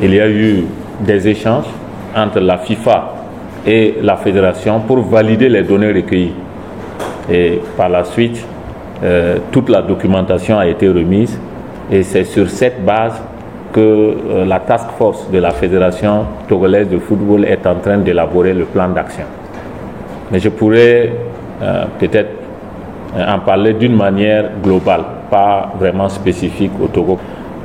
il y a eu des échanges entre la FIFA et la fédération pour valider les données recueillies. Et par la suite, toute la documentation a été remise et c'est sur cette base que la task force de la Fédération togolaise de football est en train d'élaborer le plan d'action. Mais je pourrais peut-être en parler d'une manière globale, pas vraiment spécifique au Togo.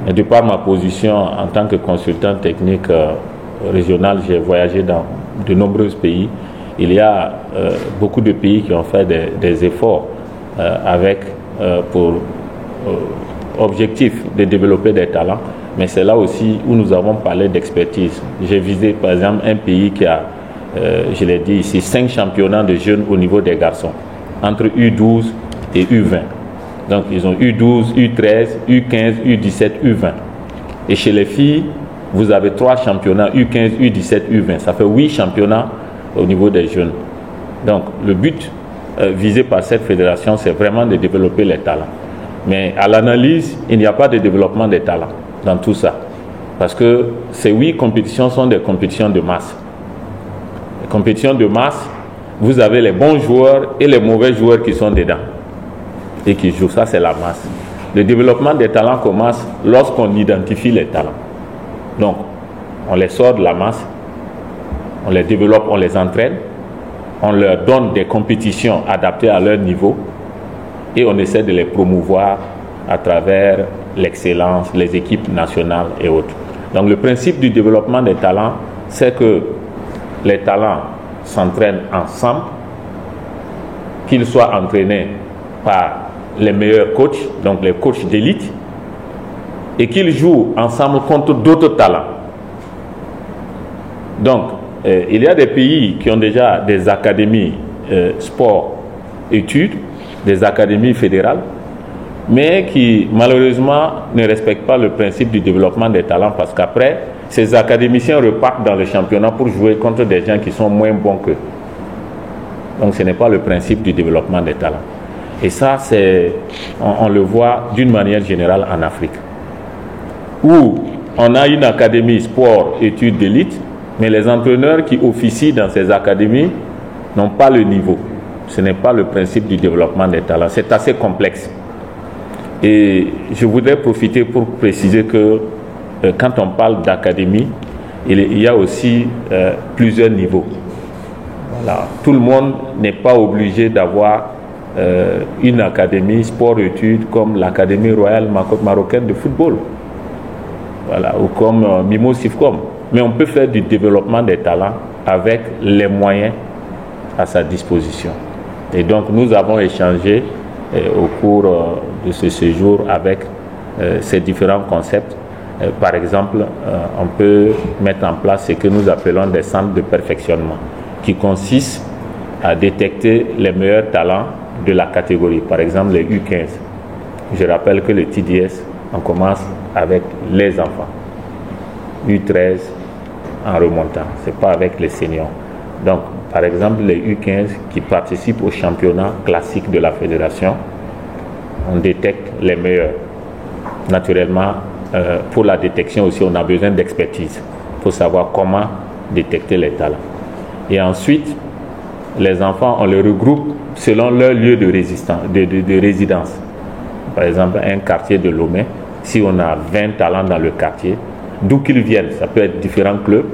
Et de par ma position en tant que consultant technique régional, j'ai voyagé dans de nombreux pays. Il y a beaucoup de pays qui ont fait des efforts avec pour objectif de développer des talents, mais c'est là aussi où nous avons parlé d'expertise. J'ai visité par exemple un pays qui a, je l'ai dit ici, 5 championnats de jeunes au niveau des garçons, entre U12 et U20. Donc ils ont U12, U13, U15, U17, U20. Et chez les filles, vous avez 3 championnats, U15, U17, U20. Ça fait 8 championnats au niveau des jeunes. Donc le but visé par cette fédération, c'est vraiment de développer les talents. Mais à l'analyse, il n'y a pas de développement des talents dans tout ça. Parce que ces 8 compétitions sont des compétitions de masse. Les compétitions de masse, vous avez les bons joueurs et les mauvais joueurs qui sont dedans et qui jouent. Ça, c'est la masse. Le développement des talents commence lorsqu'on identifie les talents. Donc, on les sort de la masse, on les développe, on les entraîne, on leur donne des compétitions adaptées à leur niveau et on essaie de les promouvoir à travers l'excellence, les équipes nationales et autres. Donc le principe du développement des talents, c'est que les talents s'entraînent ensemble, qu'ils soient entraînés par les meilleurs coachs, donc les coachs d'élite, et qu'ils jouent ensemble contre d'autres talents. Donc, il y a des pays qui ont déjà des académies sport-études, des académies fédérales, mais qui malheureusement ne respectent pas le principe du développement des talents parce qu'après, ces académiciens repartent dans le championnat pour jouer contre des gens qui sont moins bons qu'eux. Donc ce n'est pas le principe du développement des talents. Et ça, on le voit d'une manière générale en Afrique, où on a une académie sport-études d'élite, mais les entraîneurs qui officient dans ces académies n'ont pas le niveau. Ce n'est pas le principe du développement des talents. C'est assez complexe. Et je voudrais profiter pour préciser que quand on parle d'académie, il y a aussi plusieurs niveaux. Voilà. Tout le monde n'est pas obligé d'avoir une académie sport-études comme l'Académie royale marocaine de football, voilà, ou comme Mimo Sifcom. Mais on peut faire du développement des talents avec les moyens à sa disposition. Et donc nous avons échangé au cours de ce séjour avec ces différents concepts. Par exemple, on peut mettre en place ce que nous appelons des centres de perfectionnement qui consistent à détecter les meilleurs talents de la catégorie. Par exemple, les U15. Je rappelle que le TDS, on commence avec les enfants. U13 en remontant, ce n'est pas avec les seniors. Donc, par exemple, les U15 qui participent au championnat classique de la fédération, on détecte les meilleurs. Naturellement, pour la détection aussi, on a besoin d'expertise pour savoir comment détecter les talents. Et ensuite, les enfants, on les regroupe selon leur lieu de résidence. Par exemple, un quartier de Lomé, si on a 20 talents dans le quartier, d'où qu'ils viennent, ça peut être différents clubs,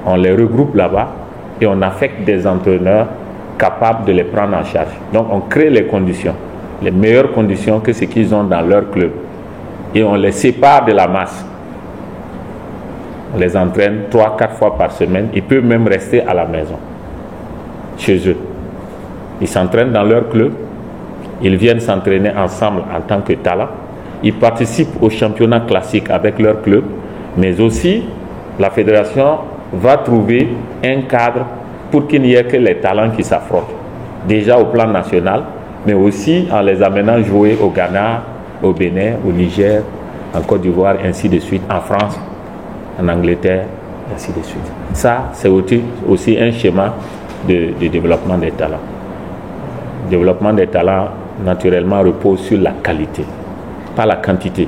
on les regroupe là-bas et on affecte des entraîneurs capables de les prendre en charge. Donc on crée les conditions, les meilleures conditions que ce qu'ils ont dans leur club. Et on les sépare de la masse. On les entraîne 3-4 fois par semaine. Ils peuvent même rester à la maison, chez eux. Ils s'entraînent dans leur club. Ils viennent s'entraîner ensemble en tant que talent. Ils participent au championnat classique avec leur club. Mais aussi, la fédération va trouver un cadre pour qu'il n'y ait que les talents qui s'affrontent. Déjà au plan national, mais aussi en les amenant jouer au Ghana, au Bénin, au Niger, en Côte d'Ivoire, ainsi de suite, en France, en Angleterre, ainsi de suite. Ça, c'est aussi un schéma de développement des talents. Le développement des talents, naturellement, repose sur la qualité, pas la quantité.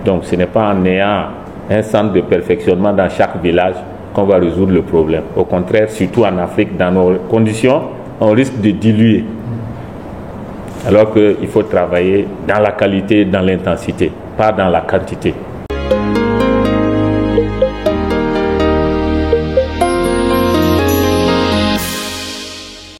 Donc, ce n'est pas en ayant un centre de perfectionnement dans chaque village qu'on va résoudre le problème. Au contraire, surtout en Afrique, dans nos conditions, on risque de diluer. Alors qu'il faut travailler dans la qualité, dans l'intensité, pas dans la quantité.